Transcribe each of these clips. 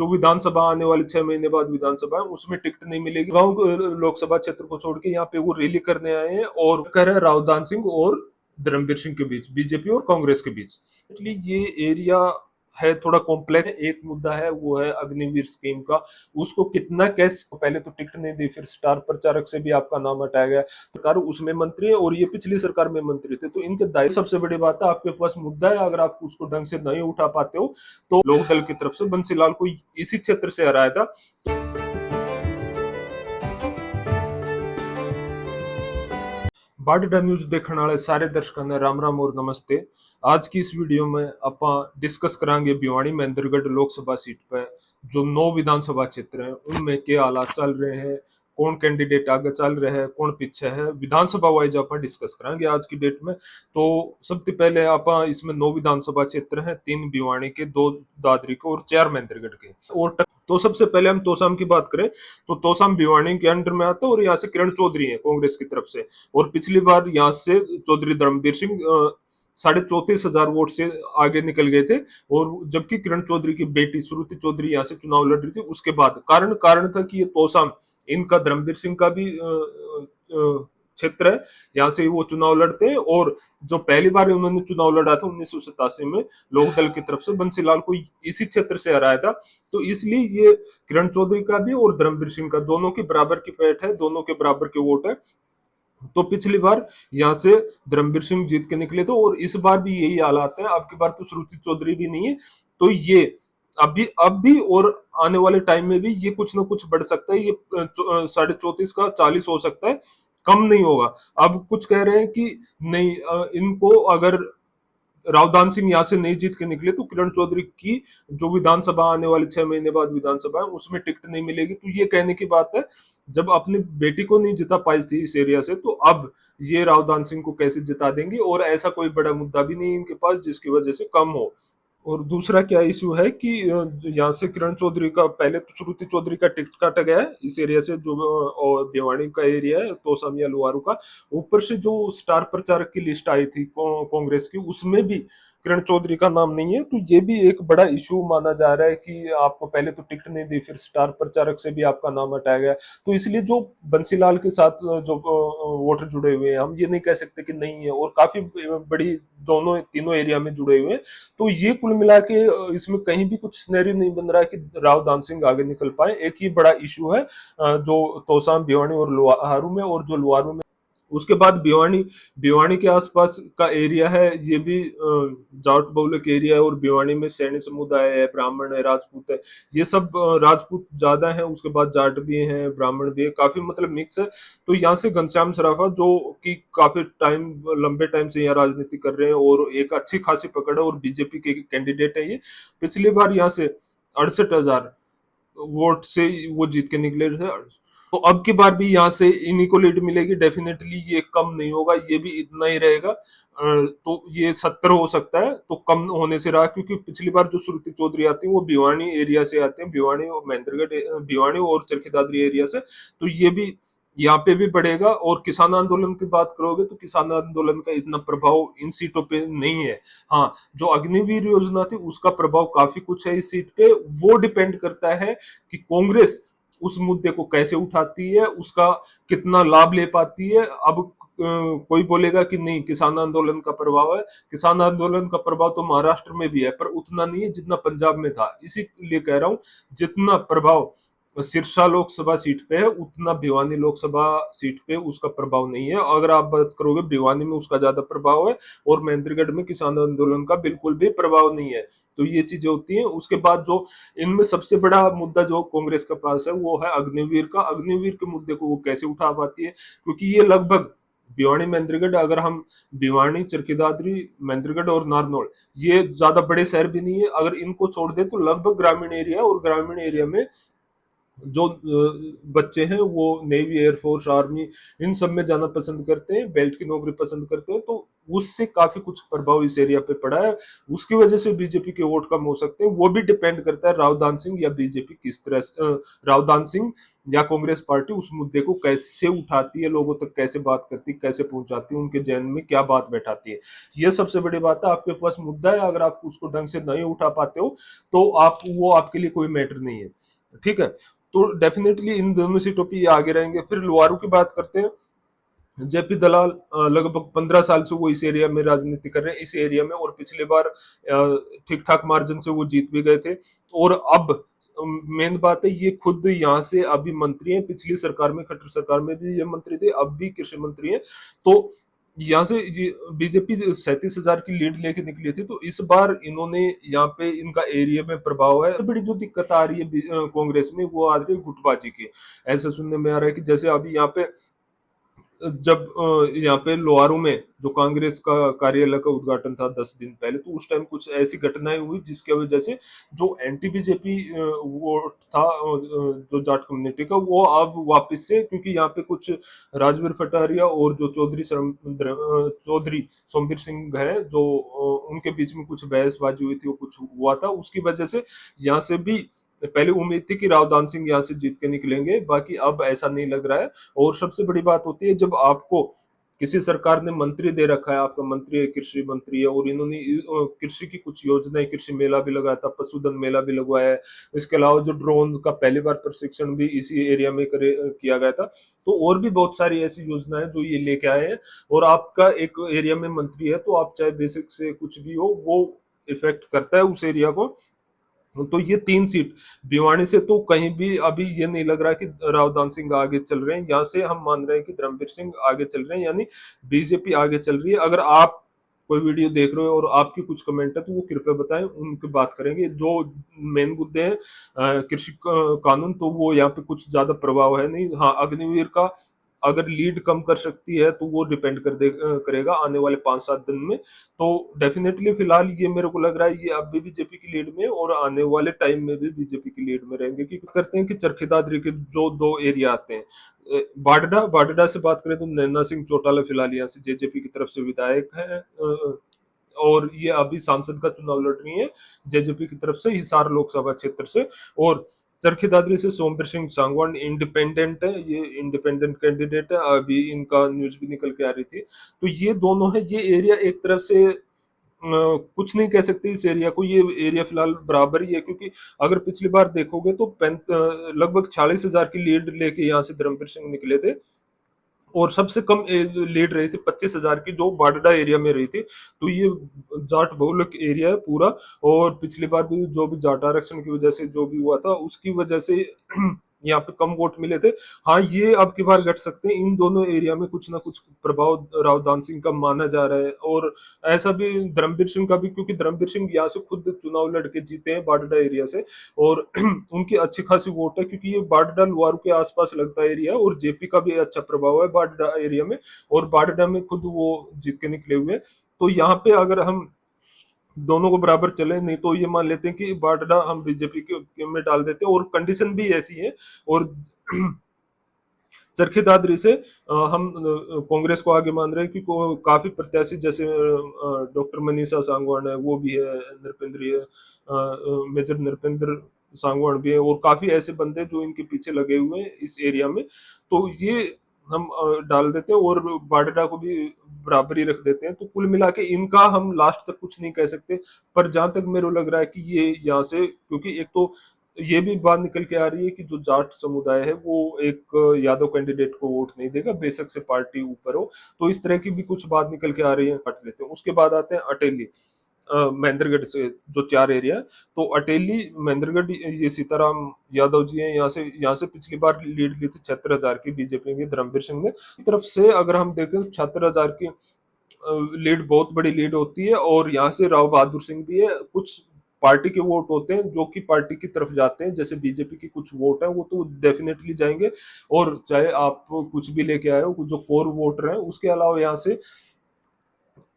जो विधानसभा आने वाले 6 महीने बाद विधानसभा है उसमें टिकट नहीं मिलेगी। गांव लोकसभा क्षेत्र को छोड़ के यहाँ पे वो रैली करने आए हैं और कर रहे रावदान सिंह और धर्मवीर सिंह के बीच, बीजेपी और कांग्रेस के बीच। इसलिए ये एरिया है थोड़ा कॉम्प्लेक्स। एक मुद्दा है वो है अग्निवीर स्कीम का, उसको कितना कैश, पहले तो टिकट नहीं दी, फिर स्टार प्रचारक से भी आपका नाम हटाया गया, सरकार उसमें मंत्री है और ये पिछली सरकार में मंत्री थे, तो इनके दायित्व। सबसे बड़ी बात है आपके पास मुद्दा है, अगर आप उसको ढंग से नहीं उठा पाते हो तो लोक दल की तरफ से बंसीलाल को इसी क्षेत्र से हराया था। बाडा न्यूज देखने वाले सारे दर्शकों ने राम राम और नमस्ते। आज की इस वीडियो में ਆਪਾਂ डिस्कस करांगे भिवानी महेंद्रगढ़ लोकसभा सीट पर जो 9 विधानसभा क्षेत्र हैं उनमें क्या हालात चल रहे हैं, कौन कैंडिडेट आगे चल रहे हैं, कौन पीछे है, विधानसभा वाइज आप डिस्कस करांगे आज की डेट में। तो सबसे पहले आप इसमें 9 विधानसभा क्षेत्र हैं, 3 भिवानी के, 2 दादरी के और 4 महेंद्रगढ़ के। और तो सबसे पहले हम तोसाम की बात करें तो तोसाम भिवानी के अंडर में आता है और यहाँ से किरण चौधरी है कांग्रेस की तरफ से, और पिछली बार यहाँ से चौधरी धर्मवीर सिंह 34,500 वोट से आगे निकल गए थे, और जबकि किरण चौधरी की बेटी श्रुति चौधरी यहाँ से चुनाव लड़ रही थी। उसके बाद कारण था कि ये तोसाम इनका धर्मवीर सिंह का भी क्षेत्र है, यहाँ से वो चुनाव लड़ते हैं, और जो पहली बार उन्होंने चुनाव लड़ा था 1987 में लोकदल की तरफ से बंसीलाल को इसी क्षेत्र से हराया था। तो इसलिए ये किरण चौधरी का भी और धर्मवीर सिंह का दोनों की बराबर की पैठ है, दोनों के बराबर के वोट है। तो पिछली बार यहाँ से धर्मवीर सिंह जीत के निकले थे और इस बार भी यही हालात है। अब की बार तो श्रुति चौधरी भी नहीं है, तो ये अब भी और आने वाले टाइम में भी ये कुछ ना कुछ बढ़ सकता है। ये 34.5 का 40 हो सकता है, कम नहीं होगा। अब कुछ कह रहे हैं कि नहीं, इनको अगर रावदान सिंह यहाँ से नहीं जीत के निकले तो किरण चौधरी की जो विधानसभा आने वाले 6 महीने बाद विधानसभा है उसमें टिकट नहीं मिलेगी। तो ये कहने की बात है, जब अपनी बेटी को नहीं जिता पाई थी इस एरिया से, तो अब ये रावदान सिंह को कैसे जिता देंगे, और ऐसा कोई बड़ा मुद्दा भी नहीं इनके पास जिसकी वजह से कम हो। और दूसरा क्या इश्यू है कि यहाँ से किरण चौधरी का, पहले तो श्रुति चौधरी का टिकट काटा गया है इस एरिया से, जो और भिवानी का एरिया है तोसाम या लुवारू का। ऊपर से जो स्टार प्रचारक की लिस्ट आई थी कांग्रेस की, उसमें भी किरण चौधरी का नाम नहीं है। तो ये भी एक बड़ा इशू माना जा रहा है कि आपको पहले तो टिकट नहीं दी, फिर स्टार प्रचारक से भी आपका नाम हटाया गया। तो इसलिए जो बंसीलाल के साथ जो वोटर जुड़े हुए हैं, हम ये नहीं कह सकते कि नहीं है, और काफी बड़ी दोनों तीनों एरिया में जुड़े हुए हैं। तो ये कुल मिला के इसमें कहीं भी कुछ सिनेरियो नहीं बन रहा है कि रावदान सिंह आगे निकल पाए। एक ही बड़ा इशू है जो तोसाम, भिवानी और लुहारू में, और जो लुहारू में उसके बाद भिवानी, भिवानी के आसपास का एरिया है, ये भी जाट बहुलक एरिया है, और भिवानी में सैनी समुदाय है, ब्राह्मण है, राजपूत है। ये सब राजपूत ज्यादा है, उसके बाद जाट भी हैं, ब्राह्मण भी है, काफी मतलब मिक्स है। तो यहाँ से घनश्याम सराफा जो कि काफी टाइम, लंबे टाइम से यहाँ राजनीति कर रहे हैं और एक अच्छी खासी पकड़ है, और बीजेपी के कैंडिडेट है ये। पिछली बार यहाँ से 68,000 वोट से वो जीत के निकले थे। तो अब की बार भी यहाँ से इन्हीं को लीड मिलेगी डेफिनेटली, ये कम नहीं होगा, ये भी इतना ही रहेगा। तो ये 70 हो सकता है, तो कम होने से रहा, क्योंकि पिछली बार जो श्रुति चौधरी आती है वो भिवानी एरिया से आते हैं, भिवानी और महेंद्रगढ़, भिवानी और चरखी दादरी एरिया से। तो ये भी यहाँ पे भी बढ़ेगा। और किसान आंदोलन की बात करोगे तो किसान आंदोलन का इतना प्रभाव इन सीटों पे नहीं है। हाँ, जो अग्निवीर योजना थी उसका प्रभाव काफी कुछ है इस सीट पे। वो डिपेंड करता है कि कांग्रेस उस मुद्दे को कैसे उठाती है, उसका कितना लाभ ले पाती है। अब कोई बोलेगा कि नहीं किसान आंदोलन का प्रभाव है, किसान आंदोलन का प्रभाव तो महाराष्ट्र में भी है पर उतना नहीं है जितना पंजाब में था। इसीलिए कह रहा हूं, जितना प्रभाव सिरसा लोकसभा सीट पे है उतना भिवानी लोकसभा सीट पे उसका प्रभाव नहीं है। अगर आप बात करोगे भिवानी में उसका ज्यादा प्रभाव है, और महेंद्रगढ़ में किसान आंदोलन का बिल्कुल भी प्रभाव नहीं है। तो ये चीजें होती हैं। उसके बाद जो इनमें सबसे बड़ा मुद्दा जो कांग्रेस के पास है वो है अग्निवीर का। अग्निवीर के मुद्दे को वो कैसे उठा पाती है, क्योंकि ये लगभग भिवानी महेंद्रगढ़, अगर हम भिवानी, चरखी दादरी, महेंद्रगढ़ और नारनौल, ये ज्यादा बड़े शहर भी नहीं है। अगर इनको छोड़ दे तो लगभग ग्रामीण एरिया, और ग्रामीण एरिया में जो बच्चे हैं वो नेवी, एयरफोर्स, आर्मी, इन सब में जाना पसंद करते हैं, बेल्ट की नौकरी पसंद करते हैं। तो उससे काफी कुछ प्रभाव इस एरिया पे पड़ा है। उसकी वजह से बीजेपी के वोट कम हो सकते हैं। वो भी डिपेंड करता है रावदान सिंह या बीजेपी किस तरह से रावदान सिंह या कांग्रेस पार्टी उस मुद्दे को कैसे उठाती है, लोगों तक कैसे बात करती है, कैसे पहुंचाती है, उनके जहन में क्या बात बैठाती है। ये सबसे बड़ी बात है। आपके पास मुद्दा है, अगर आप उसको ढंग से नहीं उठा पाते हो तो आप वो आपके लिए कोई मैटर नहीं है। ठीक है, तो डेफिनेटली इन दोनों सीटों पे ये आगे रहेंगे। फिर लोहारू की बात करते हैं। जेपी दलाल लगभग 15 साल से वो इस एरिया में राजनीति कर रहे हैं, इस एरिया में, और पिछली बार ठीक ठाक मार्जिन से वो जीत भी गए थे। और अब मेन बात है, ये खुद यहाँ से अभी मंत्री हैं, पिछली सरकार में, खट्टर सरकार में भी ये मंत्री थे, अब भी कृषि मंत्री हैं। तो यहाँ से बीजेपी 37,000 की लीड लेके निकली थी, तो इस बार इन्होंने यहाँ पे इनका एरिया में प्रभाव है। बड़ी जो दिक्कत आ रही है कांग्रेस में, वो आ रही है गुटबाजी की। ऐसा सुनने में आ रहा है कि जैसे अभी यहाँ पे जब यहाँ पे लोहारू में जो कांग्रेस का कार्यालय का उद्घाटन था 10 दिन पहले, तो उस टाइम कुछ ऐसी घटनाएं हुई जिसकी वजह से जो एंटी बीजेपी वोट था जो जाट कम्युनिटी का, वो अब वापस से, क्योंकि यहाँ पे कुछ राजवीर भट्टारिया और जो चौधरी सोमवीर सिंह है, जो उनके बीच में कुछ बहसबाजी हुई थी, वो कुछ हुआ था, उसकी वजह से यहाँ से भी पहले उम्मीद थी कि रावदान सिंह यहाँ से जीत के निकलेंगे, बाकी अब ऐसा नहीं लग रहा है। और सबसे बड़ी बात होती है, जब आपको किसी सरकार ने मंत्री दे रखा है, आपका मंत्री है, कृषि मंत्री है, और इन्होंने कृषि की कुछ योजनाएं, कृषि मेला भी लगाया था, पशुधन मेला भी लगवाया है, इसके अलावा जो ड्रोन का पहली बार प्रशिक्षण भी इसी एरिया में किया गया था, तो और भी बहुत सारी ऐसी योजनाएं जो ये लेके आए हैं। और आपका एक एरिया में मंत्री है, तो आप चाहे बेसिक से कुछ भी हो, वो इफेक्ट करता है उस एरिया को। तो ये 3 सीट भिवानी से तो कहीं भी अभी ये नहीं लग रहा कि रावदान सिंह आगे चल रहे हैं। यहाँ से हम मान रहे हैं कि धर्मवीर सिंह आगे चल रहे हैं, यानी बीजेपी आगे चल रही है। अगर आप कोई वीडियो देख रहे हो और आपकी कुछ कमेंट है, तो वो कृपया बताएं, उनकी बात करेंगे। जो मेन मुद्दे हैं कृषि कानून, तो वो यहाँ पे कुछ ज्यादा प्रभाव है नहीं। हाँ, अग्निवीर का अगर लीड कम कर सकती है तो वो डिपेंड करेगा आने वाले 5-7 दिन में। तो डेफिनेटली फिलहाल ये मेरे को लग रहा है, ये अब भी बीजेपी की लीड में, और आने वाले टाइम में भी बीजेपी की लीड में रहेंगे। कि करते हैं कि चरखी दादरी के जो 2 एरिया आते हैं, बाडडा से बात करें तो नैना सिंह चौटाला फिलहाल यहाँ से जेजेपी की तरफ से विधायक है, और ये अभी सांसद का चुनाव लड़ रही है जेजेपी की तरफ से, हिसार लोकसभा क्षेत्र से। और चरखी दादरी से सोमवीर सिंह सांगवान इंडिपेंडेंट है, ये इंडिपेंडेंट कैंडिडेट है, अभी इनका न्यूज भी निकल के आ रही थी। तो ये दोनों है, ये एरिया एक तरफ से कुछ नहीं कह सकते इस एरिया को, ये एरिया फिलहाल बराबर ही है। क्योंकि अगर पिछली बार देखोगे तो लगभग 46,000 की लीड लेके यहाँ से धर्मवीर सिंह निकले थे, और सबसे कम लीड रही थी 25,000 की, जो बाडडा एरिया में रही थी। तो ये जाट बहुलक एरिया है पूरा। और पिछली बार भी जो भी जाट आरक्षण की वजह से जो भी हुआ था, उसकी वजह से यहाँ पे कम वोट मिले थे। हाँ, ये अब की बार घट सकते हैं। इन दोनों एरिया में कुछ ना कुछ प्रभाव रावदान सिंह का माना जा रहा है, और ऐसा भी धर्मवीर सिंह का भी, क्योंकि धर्मवीर सिंह यहाँ से खुद चुनाव लड़के जीते हैं बाडडा एरिया से, और उनकी अच्छी खासी वोट है, क्योंकि ये बाडडा लोहारू के आसपास लगता एरिया है, और जेपी का भी अच्छा प्रभाव है बाडडा एरिया में, और बाडडा में खुद वो जीत के निकले हुए हैं। तो यहाँ पे अगर हम दोनों को बराबर चले, नहीं तो ये मान लेते हैं कि बाडडा हम बीजेपी के में डाल देते हैं, और कंडीशन भी ऐसी है। और चरखी दादरी से हम कांग्रेस को आगे मान रहे हैं, क्योंकि काफी प्रत्याशी जैसे डॉक्टर मनीषा सांगवान है, वो भी है, नृपेंद्र है, मेजर नृपेंद्र सांगवान भी है, और काफी ऐसे बंदे जो इनके पीछे लगे हुए हैं इस एरिया में। तो ये हम डाल देते हैं, और बाडडा को भी बराबर ही रख देते हैं। तो कुल मिला के इनका हम लास्ट तक कुछ नहीं कह सकते। पर जहां तक मेरे को लग रहा है कि ये यहाँ से, क्योंकि एक तो ये भी बात निकल के आ रही है कि जो जाट समुदाय है वो एक यादव कैंडिडेट को वोट नहीं देगा, बेशक से पार्टी ऊपर हो। तो इस तरह की भी कुछ बात निकल के आ रही है, पट लेते हैं। उसके बाद आते हैं अटेली, महेंद्रगढ़ से जो 4 एरिया है। तो अटेली, महेंद्रगढ़, ये सीताराम यादव जी हैं, यहाँ से पिछली बार लीड ली थी 76,000 की बीजेपी की धर्मवीर सिंह ने तरफ से। अगर हम देखें तो 76,000 की लीड बहुत बड़ी लीड होती है। और यहाँ से राव बहादुर सिंह भी है। कुछ पार्टी के वोट होते हैं जो कि पार्टी की तरफ जाते हैं, जैसे बीजेपी की कुछ वोट है वो तो डेफिनेटली जाएंगे। और चाहे आप कुछ भी लेके आए हो, जो कोर वोटर हैं, उसके अलावा यहाँ से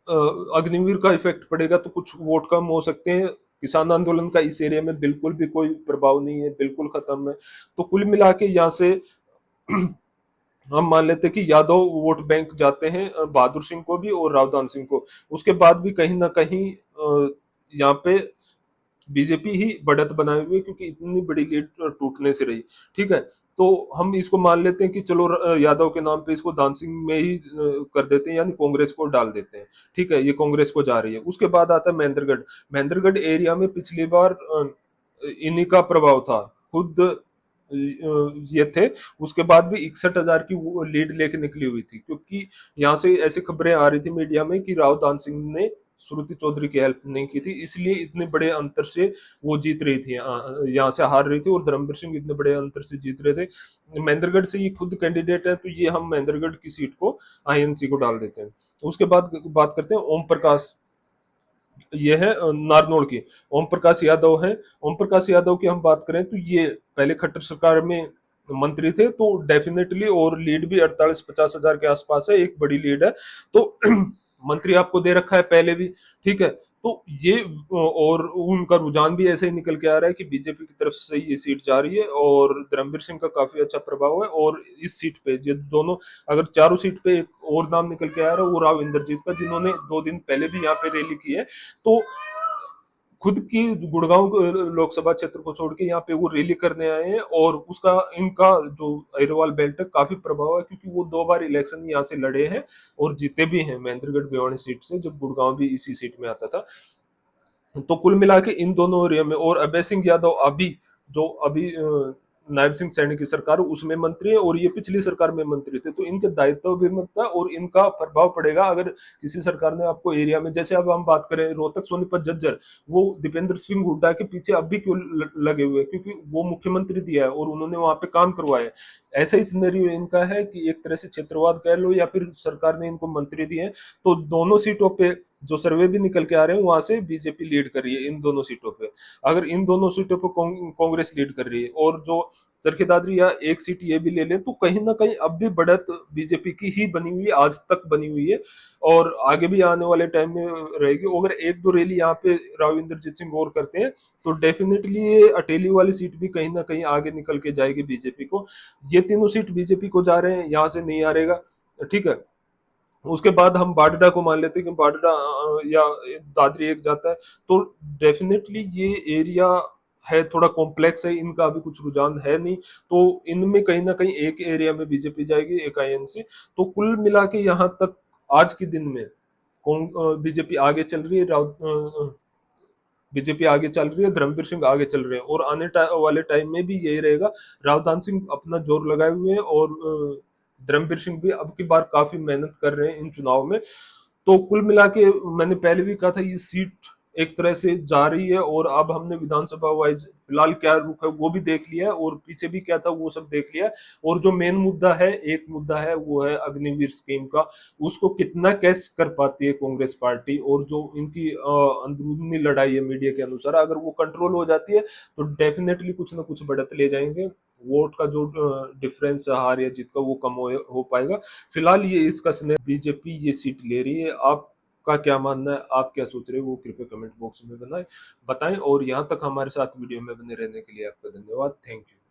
अग्निवीर का इफेक्ट पड़ेगा, तो कुछ वोट कम हो सकते हैं। किसान आंदोलन का इस एरिया में बिल्कुल भी कोई प्रभाव नहीं है, बिल्कुल खत्म है। तो कुल मिला के यहाँ से हम मान लेते हैं कि यादव वोट बैंक जाते हैं बहादुर सिंह को भी और रावदान सिंह को। उसके बाद भी कहीं ना कहीं यहाँ पे बीजेपी ही बढ़त बनाए हुए, क्योंकि इतनी बड़ी लीड टूटने से रही। ठीक है, तो हम इसको मान लेते हैं कि चलो यादव के नाम पे इसको दानसिंग में ही कर देते हैं, यानी कांग्रेस को डाल देते हैं। ठीक है, ये कांग्रेस को जा रही है। उसके बाद आता है महेंद्रगढ़। महेंद्रगढ़ एरिया में पिछली बार इन्हीं का प्रभाव था, खुद ये थे। उसके बाद भी 61,000 की वो लीड लेके निकली हुई थी, क्योंकि यहाँ से ऐसी खबरें आ रही थी मीडिया में कि राव दान सिंह ने श्रुति चौधरी की हेल्प नहीं की थी, इसलिए इतने बड़े अंतर से वो जीत रही थी, यहाँ से हार रही थी, और धर्मवीर सिंह इतने बड़े अंतर से जीत रहे थे। महेंद्रगढ़ से ये खुद कैंडिडेट है, तो ये हम महेंद्रगढ़ की सीट को आईएनसी को डाल देते हैं। उसके बाद बात करते हैं ओम प्रकाश। ये है नारनौल की, ओम प्रकाश यादव है। ओम प्रकाश यादव की हम बात करें तो ये पहले खट्टर सरकार में मंत्री थे, तो डेफिनेटली, और लीड भी 48-50 हजार के आसपास है, एक बड़ी लीड है। तो मंत्री आपको दे रखा है पहले भी। ठीक है, तो ये और उनका रुझान भी ऐसे ही निकल के आ रहा है कि बीजेपी की तरफ से ये सीट जा रही है, और धर्मवीर सिंह का काफी अच्छा प्रभाव है। और इस सीट पे ये दोनों, अगर चारों सीट पे एक और नाम निकल के आ रहा है वो राव इंद्रजीत का, जिन्होंने 2 दिन पहले भी यहाँ पे रैली की है। तो खुद की गुड़गांव लोकसभा क्षेत्र को छोड़ के यहाँ पे वो रैली करने आए हैं, और उसका इनका जो अग्रवाल बेल्ट है काफी प्रभाव है, क्योंकि वो 2 बार इलेक्शन यहाँ से लड़े हैं और जीते भी हैं, महेंद्रगढ़ भिवानी सीट से, जब गुड़गांव भी इसी सीट में आता था। तो कुल मिला के इन दोनों एरिया में, और अभय सिंह यादव अभी, जो अभी नायब सिंह सैनी की सरकार उसमें मंत्री है, और ये पिछली सरकार में मंत्री थे, तो इनके दायित्व भी मत था, और इनका प्रभाव पड़ेगा अगर किसी सरकार ने आपको एरिया में, जैसे अब हम बात करें रोहतक सोनीपत झज्जर, वो दीपेंद्र सिंह हुड्डा के पीछे अब भी क्यों लगे हुए हैं, क्योंकि वो मुख्यमंत्री दिया है और उन्होंने वहां पे काम करवाया है। ऐसा ही सिनेरियो इनका है कि एक तरह से क्षेत्रवाद कह लो, या फिर सरकार ने इनको मंत्री दिए हैं। तो दोनों सीटों पे जो सर्वे भी निकल के आ रहे हैं वहां से बीजेपी लीड कर रही है इन दोनों सीटों पे। अगर इन दोनों सीटों पे कांग्रेस लीड कर रही है, और जो चरखी दादरी या एक सीट ये भी ले लें, तो कहीं ना कहीं अब भी बढ़त बीजेपी की ही बनी हुई है, आज तक बनी हुई है, और आगे भी आने वाले टाइम में रहेगी। अगर एक दो रैली यहाँ पे राव इंद्रजीत सिंह और करते हैं, तो डेफिनेटली ये अटेली वाली सीट भी कहीं ना कहीं आगे निकल के जाएगी बीजेपी को। ये तीनों सीट बीजेपी को जा रहे हैं, यहाँ से नहीं हारेगा। ठीक है, उसके बाद हम बाडडा को मान लेते हैं कि बाडडा या दादरी एक जाता है। तो डेफिनेटली ये एरिया है, थोड़ा कॉम्प्लेक्स है, इनका अभी कुछ रुझान है नहीं, तो इनमें कहीं ना कहीं एक एरिया में बीजेपी जाएगी, एक आईएनसी। तो कुल मिला के यहाँ तक आज के दिन में बीजेपी आगे चल रही है, बीजेपी आगे चल रही है, धर्मवीर सिंह आगे चल रहे हैं, और वाले टाइम में भी यही रहेगा। रावदान सिंह अपना जोर लगाए हुए हैं, और धर्मवीर सिंह भी अब की बार काफी मेहनत कर रहे हैं इन चुनाव में। तो कुल मिला के मैंने पहले भी कहा था, ये सीट एक तरह से जा रही है, और अब हमने विधानसभा वाइज फिलहाल क्या रुख है वो भी देख लिया है, और पीछे भी क्या था वो सब देख लिया है। और जो मेन मुद्दा है, एक मुद्दा है, वो है अग्निवीर स्कीम का। उसको कितना कैश कर पाती है कांग्रेस पार्टी, और जो इनकी अंदरूनी लड़ाई है मीडिया के अनुसार, अगर वो कंट्रोल हो जाती है तो डेफिनेटली कुछ ना कुछ बढ़त ले जाएंगे। वोट का जो डिफरेंस है हार या जीत का, वो कम हो पाएगा। फिलहाल ये इसका बीजेपी ये सीट ले रही है। आपका क्या मानना है, आप क्या सोच रहे हो, वो कृपया कमेंट बॉक्स में बताएं। और यहाँ तक हमारे साथ वीडियो में बने रहने के लिए आपका धन्यवाद। Thank you.